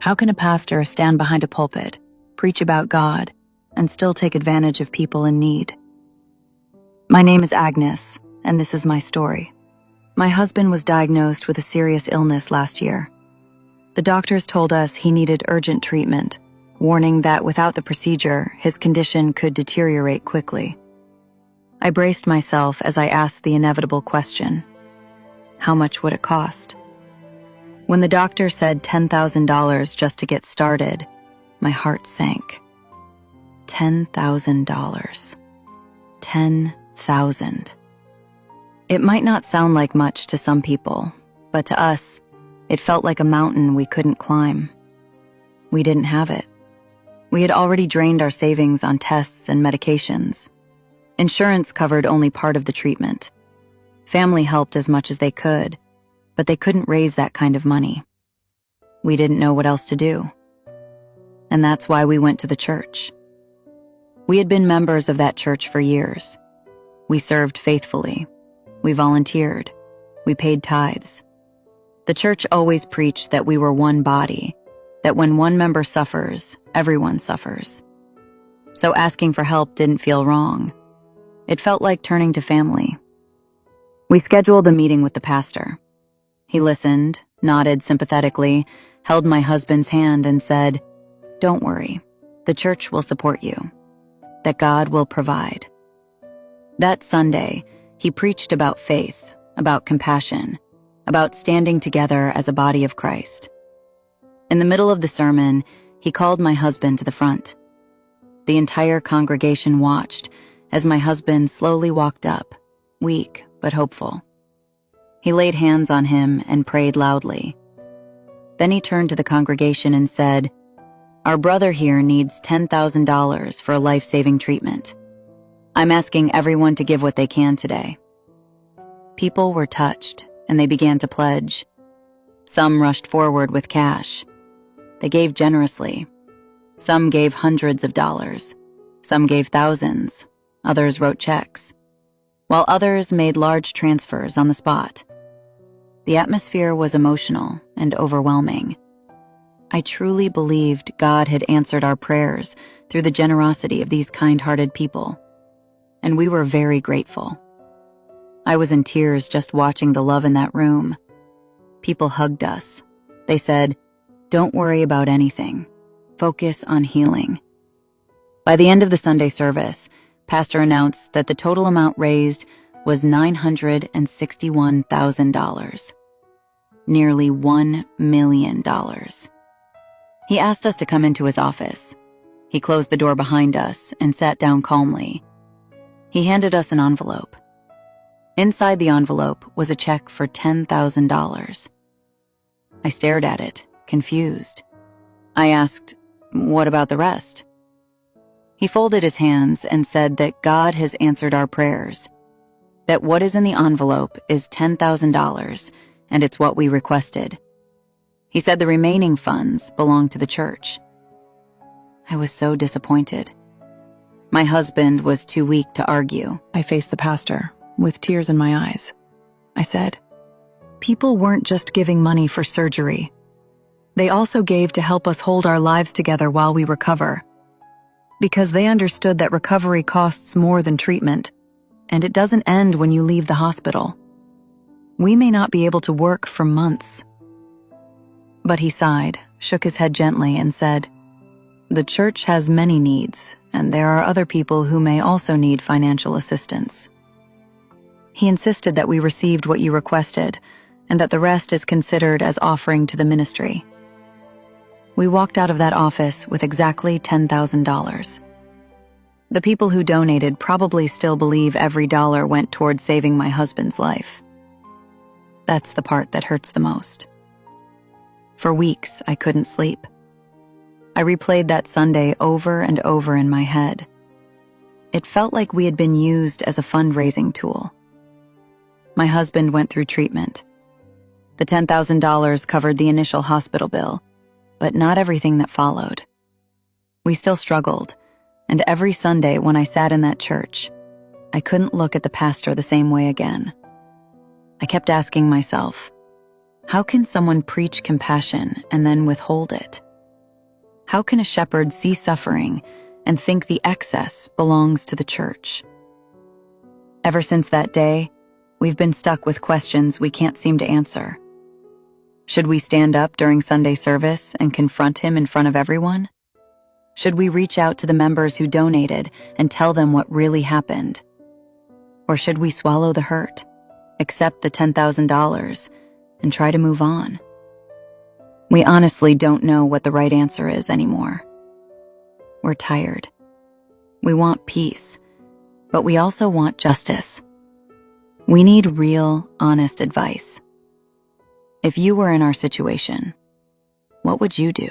How can a pastor stand behind a pulpit, preach about God, and still take advantage of people in need? My name is Agnes, and this is my story. My husband was diagnosed with a serious illness last year. The doctors told us he needed urgent treatment, warning that without the procedure, his condition could deteriorate quickly. I braced myself as I asked the inevitable question: how much would it cost? When the doctor said $10,000 just to get started, my heart sank. $10,000. 10,000. It might not sound like much to some people, but to us, it felt like a mountain we couldn't climb. We didn't have it. We had already drained our savings on tests and medications. Insurance covered only part of the treatment. Family helped as much as they could, but they couldn't raise that kind of money. We didn't know what else to do. And that's why we went to the church. We had been members of that church for years. We served faithfully. We volunteered. We paid tithes. The church always preached that we were one body, that when one member suffers, everyone suffers. So asking for help didn't feel wrong. It felt like turning to family. We scheduled a meeting with the pastor. He listened, nodded sympathetically, held my husband's hand and said, "Don't worry, the church will support you, that God will provide." That Sunday, he preached about faith, about compassion, about standing together as a body of Christ. In the middle of the sermon, he called my husband to the front. The entire congregation watched as my husband slowly walked up, weak but hopeful. He laid hands on him and prayed loudly. Then he turned to the congregation and said, "Our brother here needs $10,000 for a life-saving treatment. I'm asking everyone to give what they can today." People were touched, and they began to pledge. Some rushed forward with cash. They gave generously. Some gave hundreds of dollars. Some gave thousands. Others wrote checks, while others made large transfers on the spot. The atmosphere was emotional and overwhelming. I truly believed God had answered our prayers through the generosity of these kind-hearted people, and we were very grateful. I was in tears just watching the love in that room. People hugged us. They said, "Don't worry about anything. Focus on healing." By the end of the Sunday service, Pastor announced that the total amount raised was $961,000, nearly $1 million. He asked us to come into his office. He closed the door behind us and sat down calmly. He handed us an envelope. Inside the envelope was a check for $10,000. I stared at it, confused. I asked, "What about the rest?" He folded his hands and said that God has answered our prayers, that what is in the envelope is $10,000, and it's what we requested. He said the remaining funds belong to the church. I was so disappointed. My husband was too weak to argue. I faced the pastor, with tears in my eyes. I said, "People weren't just giving money for surgery. They also gave to help us hold our lives together while we recover, because they understood that recovery costs more than treatment, and it doesn't end when you leave the hospital. We may not be able to work for months." But he sighed, shook his head gently, and said, "The church has many needs, and there are other people who may also need financial assistance." He insisted that we received what you requested, and that the rest is considered as offering to the ministry. We walked out of that office with exactly $10,000. The people who donated probably still believe every dollar went toward saving my husband's life. That's the part that hurts the most. For weeks, I couldn't sleep. I replayed that Sunday over and over in my head. It felt like we had been used as a fundraising tool. My husband went through treatment. The $10,000 covered the initial hospital bill, but not everything that followed. We still struggled, and every Sunday when I sat in that church, I couldn't look at the pastor the same way again. I kept asking myself, how can someone preach compassion and then withhold it? How can a shepherd see suffering and think the excess belongs to the church? Ever since that day, we've been stuck with questions we can't seem to answer. Should we stand up during Sunday service and confront him in front of everyone? Should we reach out to the members who donated and tell them what really happened? Or should we swallow the hurt, accept the $10,000, and try to move on? We honestly don't know what the right answer is anymore. We're tired. We want peace, but we also want justice. We need real, honest advice. If you were in our situation, what would you do?